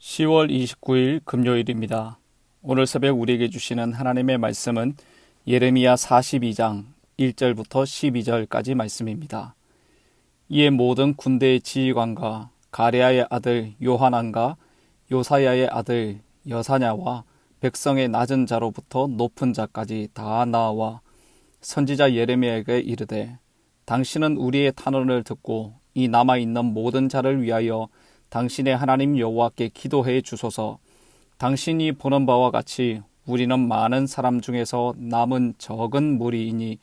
10월 29일 금요일입니다. 오늘 새벽 우리에게 주시는 하나님의 말씀은 예레미야 42장 1절부터 12절까지 말씀입니다. 이에 모든 군대의 지휘관과 가레아의 아들 요하난과 요사야의 아들 여사냐와 백성의 낮은 자로부터 높은 자까지 다 나와 선지자 예레미야에게 이르되 당신은 우리의 탄원을 듣고 이 남아있는 모든 자를 위하여 당신의 하나님 여호와께 기도해 주소서. 당신이 보는 바와 같이 우리는 많은 사람 중에서 남은 적은 무리이니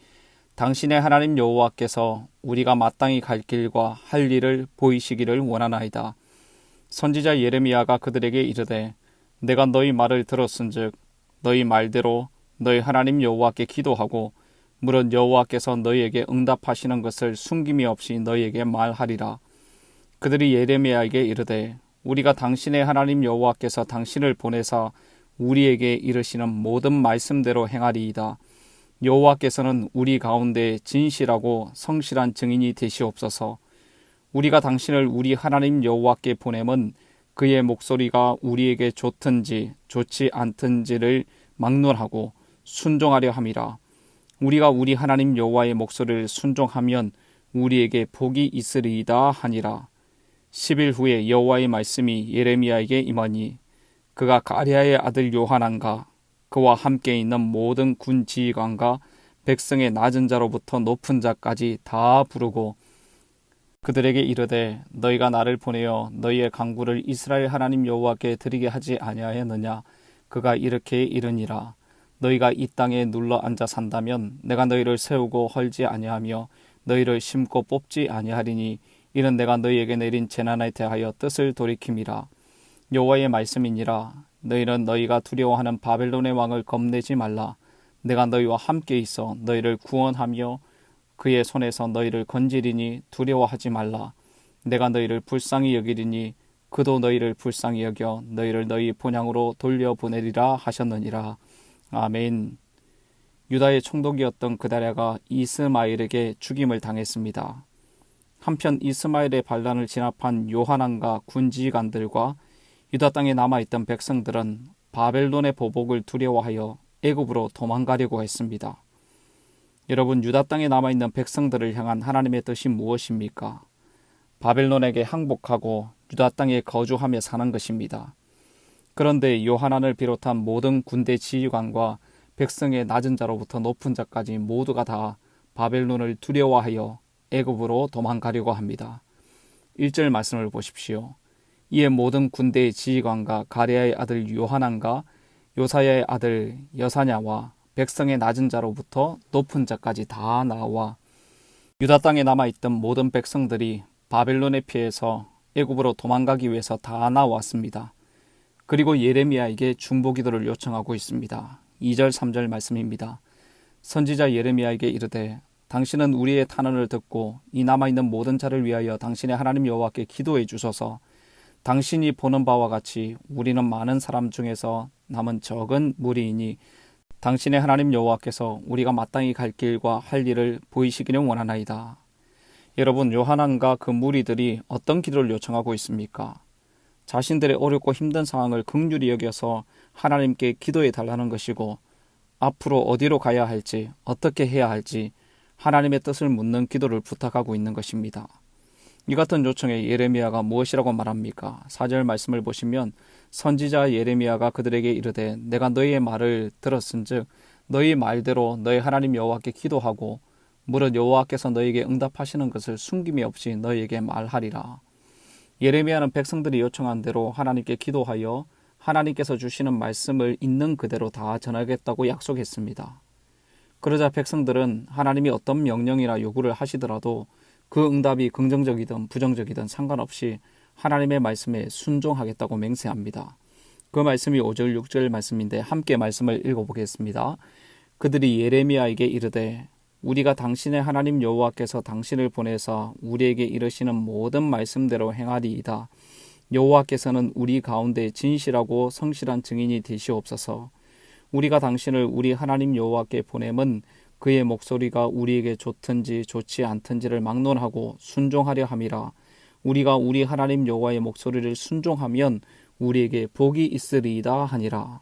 당신의 하나님 여호와께서 우리가 마땅히 갈 길과 할 일을 보이시기를 원하나이다. 선지자 예레미야가 그들에게 이르되 내가 너희 말을 들었은즉 너희 말대로 너희 하나님 여호와께 기도하고 물은 여호와께서 너희에게 응답하시는 것을 숨김이 없이 너희에게 말하리라. 그들이 예레미야에게 이르되 우리가 당신의 하나님 여호와께서 당신을 보내사 우리에게 이르시는 모든 말씀대로 행하리이다. 여호와께서는 우리 가운데 진실하고 성실한 증인이 되시옵소서. 우리가 당신을 우리 하나님 여호와께 보냄은 그의 목소리가 우리에게 좋든지 좋지 않든지를 막론하고 순종하려 함이라. 우리가 우리 하나님 여호와의 목소리를 순종하면 우리에게 복이 있으리이다 하니라. 10일 후에 여호와의 말씀이 예레미야에게 임하니 그가 가랴의 아들 요하난과 그와 함께 있는 모든 군 지휘관과 백성의 낮은 자로부터 높은 자까지 다 부르고 그들에게 이르되 너희가 나를 보내어 너희의 간구를 이스라엘 하나님 여호와께 드리게 하지 아니하였느냐. 그가 이렇게 이르니라. 너희가 이 땅에 눌러 앉아 산다면 내가 너희를 세우고 헐지 아니하며 너희를 심고 뽑지 아니하리니 이는 내가 너희에게 내린 재난에 대하여 뜻을 돌이킴이라. 여호와의 말씀이니라. 너희는 너희가 두려워하는 바벨론의 왕을 겁내지 말라. 내가 너희와 함께 있어 너희를 구원하며 그의 손에서 너희를 건지리니 두려워하지 말라. 내가 너희를 불쌍히 여기리니 그도 너희를 불쌍히 여겨 너희를 너희 본향으로 돌려보내리라 하셨느니라. 아멘. 유다의 총독이었던 그다랴가 이스마엘에게 죽임을 당했습니다. 한편 이스마엘의 반란을 진압한 요하난과 군지관들과 유다 땅에 남아있던 백성들은 바벨론의 보복을 두려워하여 애굽으로 도망가려고 했습니다. 여러분, 유다 땅에 남아있는 백성들을 향한 하나님의 뜻이 무엇입니까? 바벨론에게 항복하고 유다 땅에 거주하며 사는 것입니다. 그런데 요하난을 비롯한 모든 군대 지휘관과 백성의 낮은 자로부터 높은 자까지 모두가 다 바벨론을 두려워하여 애굽으로 도망가려고 합니다. 1절 말씀을 보십시오. 이에 모든 군대의 지휘관과 가레아의 아들 요하난과 요사야의 아들 여사냐와 백성의 낮은 자로부터 높은 자까지 다 나와 유다 땅에 남아있던 모든 백성들이 바벨론에 피해서 애굽으로 도망가기 위해서 다 나왔습니다. 그리고 예레미야에게 중보기도를 요청하고 있습니다. 2절 3절 말씀입니다. 선지자 예레미야에게 이르되 당신은 우리의 탄원을 듣고 이 남아있는 모든 자를 위하여 당신의 하나님 여호와께 기도해 주소서. 당신이 보는 바와 같이 우리는 많은 사람 중에서 남은 적은 무리이니 당신의 하나님 여호와께서 우리가 마땅히 갈 길과 할 일을 보이시기를 원하나이다. 여러분, 요하난과 그 무리들이 어떤 기도를 요청하고 있습니까? 자신들의 어렵고 힘든 상황을 긍휼히 여겨서 하나님께 기도해 달라는 것이고 앞으로 어디로 가야 할지 어떻게 해야 할지 하나님의 뜻을 묻는 기도를 부탁하고 있는 것입니다. 이 같은 요청에 예레미야가 무엇이라고 말합니까? 4절 말씀을 보시면 선지자 예레미야가 그들에게 이르되 내가 너희의 말을 들었은즉 너희 말대로 너희 하나님 여호와께 기도하고 무릇 여호와께서 너희에게 응답하시는 것을 숨김이 없이 너희에게 말하리라. 예레미야는 백성들이 요청한 대로 하나님께 기도하여 하나님께서 주시는 말씀을 있는 그대로 다 전하겠다고 약속했습니다. 그러자 백성들은 하나님이 어떤 명령이나 요구를 하시더라도 그 응답이 긍정적이든 부정적이든 상관없이 하나님의 말씀에 순종하겠다고 맹세합니다. 그 말씀이 5절 6절 말씀인데 함께 말씀을 읽어보겠습니다. 그들이 예레미야에게 이르되 우리가 당신의 하나님 여호와께서 당신을 보내사 우리에게 이르시는 모든 말씀대로 행하리이다. 여호와께서는 우리 가운데 진실하고 성실한 증인이 되시옵소서. 우리가 당신을 우리 하나님 여호와께 보냄은 그의 목소리가 우리에게 좋든지 좋지 않든지를 막론하고 순종하려 함이라. 우리가 우리 하나님 여호와의 목소리를 순종하면 우리에게 복이 있으리이다 하니라.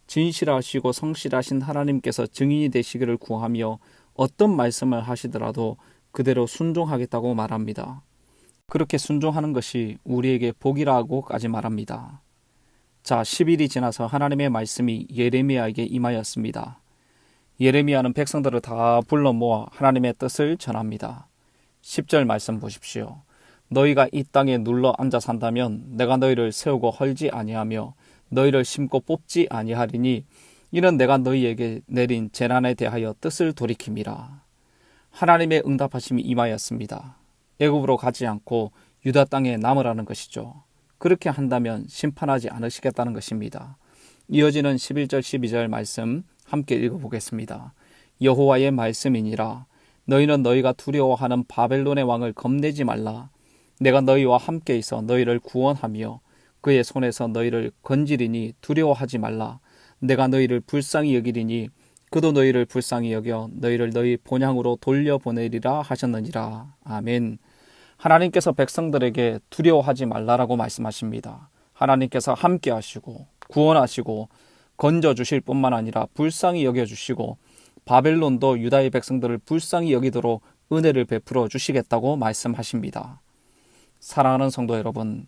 진실하시고 성실하신 하나님께서 증인이 되시기를 구하며 어떤 말씀을 하시더라도 그대로 순종하겠다고 말합니다. 그렇게 순종하는 것이 우리에게 복이라고까지 말합니다. 자, 10일이 지나서 하나님의 말씀이 예레미야에게 임하였습니다. 예레미야는 백성들을 다 불러 모아 하나님의 뜻을 전합니다. 10절 말씀 보십시오. 너희가 이 땅에 눌러 앉아 산다면 내가 너희를 세우고 헐지 아니하며 너희를 심고 뽑지 아니하리니 이는 내가 너희에게 내린 재난에 대하여 뜻을 돌이킴이라. 하나님의 응답하심이 임하였습니다. 애굽으로 가지 않고 유다 땅에 남으라는 것이죠. 그렇게 한다면 심판하지 않으시겠다는 것입니다. 이어지는 11절 12절 말씀 함께 읽어보겠습니다. 여호와의 말씀이니라. 너희는 너희가 두려워하는 바벨론의 왕을 겁내지 말라. 내가 너희와 함께 있어 너희를 구원하며 그의 손에서 너희를 건지리니 두려워하지 말라. 내가 너희를 불쌍히 여기리니 그도 너희를 불쌍히 여겨 너희를 너희 본향으로 돌려보내리라 하셨느니라. 아멘. 하나님께서 백성들에게 두려워하지 말라라고 말씀하십니다. 하나님께서 함께 하시고 구원하시고 건져주실 뿐만 아니라 불쌍히 여겨주시고 바벨론도 유다의 백성들을 불쌍히 여기도록 은혜를 베풀어 주시겠다고 말씀하십니다. 사랑하는 성도 여러분,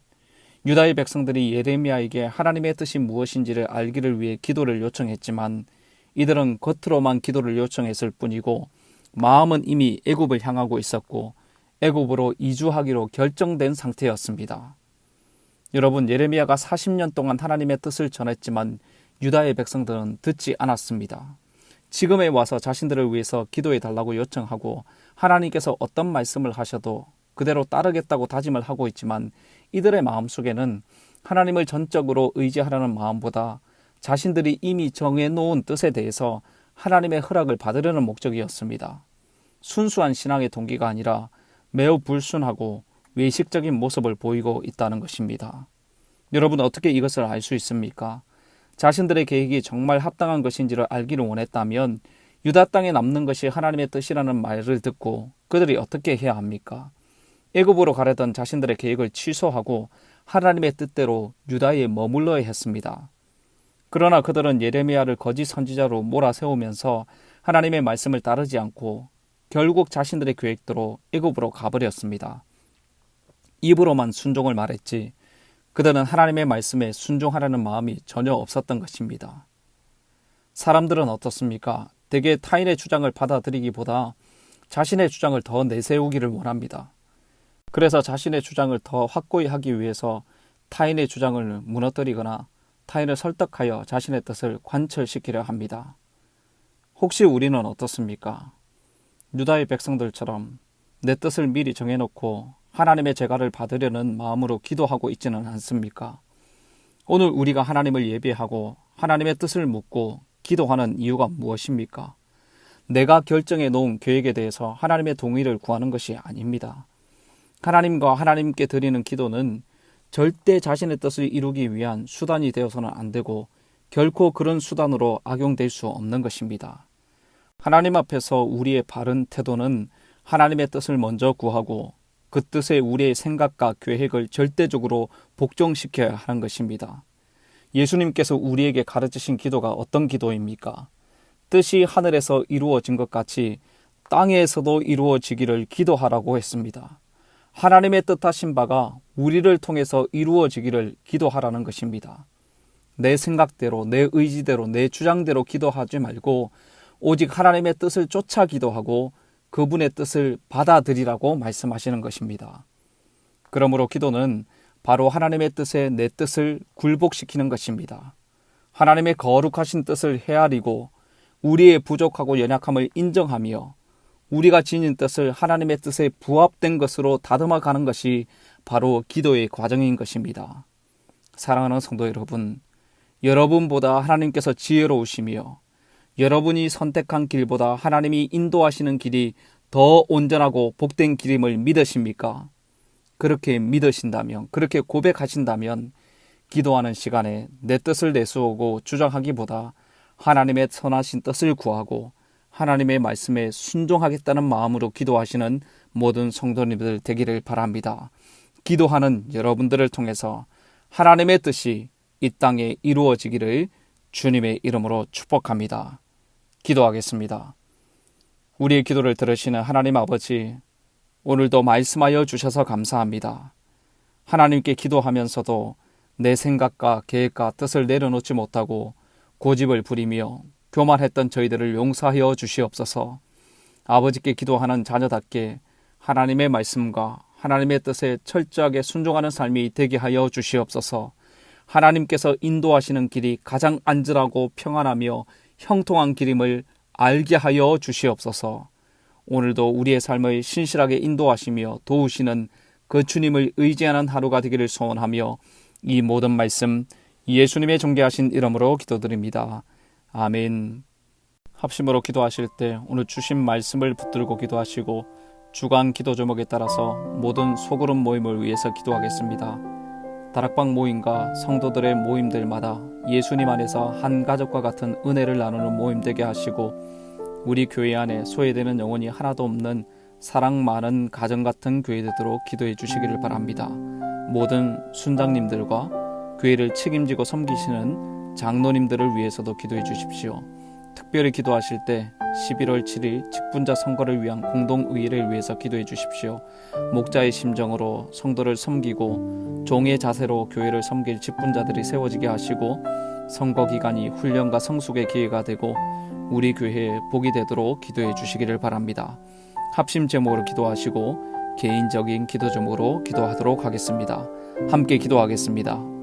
유다의 백성들이 예레미야에게 하나님의 뜻이 무엇인지를 알기를 위해 기도를 요청했지만 이들은 겉으로만 기도를 요청했을 뿐이고 마음은 이미 애굽을 향하고 있었고 애굽으로 이주하기로 결정된 상태였습니다. 여러분, 예레미야가 40년 동안 하나님의 뜻을 전했지만 유다의 백성들은 듣지 않았습니다. 지금에 와서 자신들을 위해서 기도해 달라고 요청하고 하나님께서 어떤 말씀을 하셔도 그대로 따르겠다고 다짐을 하고 있지만 이들의 마음속에는 하나님을 전적으로 의지하려는 마음보다 자신들이 이미 정해놓은 뜻에 대해서 하나님의 허락을 받으려는 목적이었습니다. 순수한 신앙의 동기가 아니라 매우 불순하고 외식적인 모습을 보이고 있다는 것입니다. 여러분, 어떻게 이것을 알 수 있습니까? 자신들의 계획이 정말 합당한 것인지를 알기를 원했다면 유다 땅에 남는 것이 하나님의 뜻이라는 말을 듣고 그들이 어떻게 해야 합니까? 애굽으로 가려던 자신들의 계획을 취소하고 하나님의 뜻대로 유다에 머물러야 했습니다. 그러나 그들은 예레미야를 거짓 선지자로 몰아세우면서 하나님의 말씀을 따르지 않고 결국 자신들의 계획대로 애굽으로 가버렸습니다. 입으로만 순종을 말했지 그들은 하나님의 말씀에 순종하려는 마음이 전혀 없었던 것입니다. 사람들은 어떻습니까? 대개 타인의 주장을 받아들이기보다 자신의 주장을 더 내세우기를 원합니다. 그래서 자신의 주장을 더 확고히 하기 위해서 타인의 주장을 무너뜨리거나 타인을 설득하여 자신의 뜻을 관철시키려 합니다. 혹시 우리는 어떻습니까? 유다의 백성들처럼 내 뜻을 미리 정해놓고 하나님의 제가를 받으려는 마음으로 기도하고 있지는 않습니까? 오늘 우리가 하나님을 예배하고 하나님의 뜻을 묻고 기도하는 이유가 무엇입니까? 내가 결정해 놓은 계획에 대해서 하나님의 동의를 구하는 것이 아닙니다. 하나님과 하나님께 드리는 기도는 절대 자신의 뜻을 이루기 위한 수단이 되어서는 안 되고 결코 그런 수단으로 악용될 수 없는 것입니다. 하나님 앞에서 우리의 바른 태도는 하나님의 뜻을 먼저 구하고 그 뜻에 우리의 생각과 계획을 절대적으로 복종시켜야 하는 것입니다. 예수님께서 우리에게 가르치신 기도가 어떤 기도입니까? 뜻이 하늘에서 이루어진 것 같이 땅에서도 이루어지기를 기도하라고 했습니다. 하나님의 뜻하신 바가 우리를 통해서 이루어지기를 기도하라는 것입니다. 내 생각대로, 내 의지대로, 내 주장대로 기도하지 말고 오직 하나님의 뜻을 쫓아 기도하고 그분의 뜻을 받아들이라고 말씀하시는 것입니다. 그러므로 기도는 바로 하나님의 뜻에 내 뜻을 굴복시키는 것입니다. 하나님의 거룩하신 뜻을 헤아리고 우리의 부족하고 연약함을 인정하며 우리가 지닌 뜻을 하나님의 뜻에 부합된 것으로 다듬어 가는 것이 바로 기도의 과정인 것입니다. 사랑하는 성도 여러분, 여러분보다 하나님께서 지혜로우시며 여러분이 선택한 길보다 하나님이 인도하시는 길이 더 온전하고 복된 길임을 믿으십니까? 그렇게 믿으신다면, 그렇게 고백하신다면 기도하는 시간에 내 뜻을 내세우고 주장하기보다 하나님의 선하신 뜻을 구하고 하나님의 말씀에 순종하겠다는 마음으로 기도하시는 모든 성도님들 되기를 바랍니다. 기도하는 여러분들을 통해서 하나님의 뜻이 이 땅에 이루어지기를 주님의 이름으로 축복합니다. 기도하겠습니다. 우리의 기도를 들으시는 하나님 아버지, 오늘도 말씀하여 주셔서 감사합니다. 하나님께 기도하면서도 내 생각과 계획과 뜻을 내려놓지 못하고 고집을 부리며 교만했던 저희들을 용서하여 주시옵소서. 아버지께 기도하는 자녀답게 하나님의 말씀과 하나님의 뜻에 철저하게 순종하는 삶이 되게 하여 주시옵소서. 하나님께서 인도하시는 길이 가장 안전하고 평안하며 형통한 길임을 알게 하여 주시옵소서. 오늘도 우리의 삶을 신실하게 인도하시며 도우시는 그 주님을 의지하는 하루가 되기를 소원하며 이 모든 말씀 예수님의 존귀하신 이름으로 기도드립니다. 아멘. 합심으로 기도하실 때 오늘 주신 말씀을 붙들고 기도하시고 주간 기도 제목에 따라서 모든 소그룹 모임을 위해서 기도하겠습니다. 다락방 모임과 성도들의 모임들마다 예수님 안에서 한 가족과 같은 은혜를 나누는 모임 되게 하시고 우리 교회 안에 소외되는 영혼이 하나도 없는 사랑 많은 가정 같은 교회 되도록 기도해 주시기를 바랍니다. 모든 순장님들과 교회를 책임지고 섬기시는 장로님들을 위해서도 기도해 주십시오. 특별히 기도하실 때 11월 7일 직분자 선거를 위한 공동의회를 위해서 기도해 주십시오. 목자의 심정으로 성도를 섬기고 종의 자세로 교회를 섬길 직분자들이 세워지게 하시고 선거 기간이 훈련과 성숙의 기회가 되고 우리 교회에 복이 되도록 기도해 주시기를 바랍니다. 합심 제목으로 기도하시고 개인적인 기도 제목으로 기도하도록 하겠습니다. 함께 기도하겠습니다.